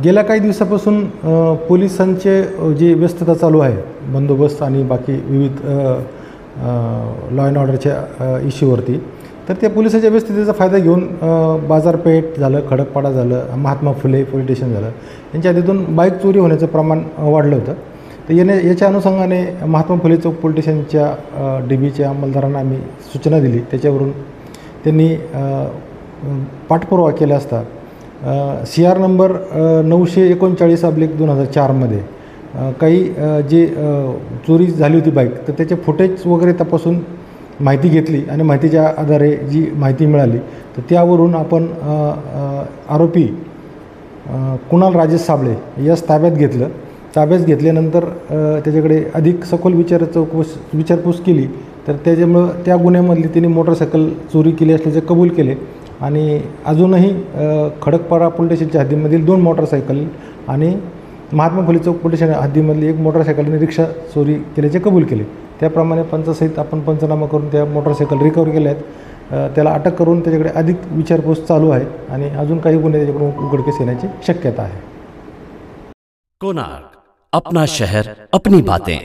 गेल्या काही दिवसापासून पोलिसांचे जी व्यस्तता चालू आहे बंदोबस्त आणि बाकी विविध लॉ अँड ऑर्डरच्या इश्यूवरती, तर त्या पोलिसांच्या व्यस्ततेचा फायदा घेऊन बाजारपेठ झालं, खडकपाडा झालं, महात्मा फुले पोलीस स्टेशन झालं, यांच्या हद्दीतून बाईक चोरी होण्याचं प्रमाण वाढलं होतं. तर याच्या अनुषंगाने महात्मा फुले चौक पोलीस स्टेशनच्या DBच्या अंमलदारांना आम्ही सूचना दिली. त्याच्यावरून त्यांनी पाठपुरावा केला असता CR नंबर 939/2004 मध्ये काही जे चोरी झाली होती बाईक, तर त्याचे फुटेज वगैरे तपासून माहिती घेतली आणि माहितीच्या आधारे जी माहिती मिळाली तर त्यावरून आपण आरोपी कुणाल राजेश साबळे यास ताब्यात घेतलं. ताब्यात घेतल्यानंतर त्याच्याकडे अधिक सखोल विचारपूस केली, तर त्याच्यामुळं त्या गुन्ह्यामधली त्यांनी मोटरसायकल चोरी केली असल्याचे कबूल केले आणि अजूनही खडकपाडा पोलीस स्टेशनच्या हद्दीमधील 2 मोटरसायकल आणि महात्मा फुले चौक पोलीस स्टेशन हद्दीमधली 1 मोटरसायकल आणि रिक्षा चोरी केल्याचे कबूल केले. त्याप्रमाणे पंचासहित आपण पंचनामा करून त्या मोटरसायकल रिकवर केल्या आहेत. त्याला अटक करून त्याच्याकडे अधिक विचारपूस चालू आहे आणि अजून काही गुन्हे त्याच्याकडून उघडकीस येण्याची शक्यता आहे. कोणार्क, अपना शहर, अपनी बातें.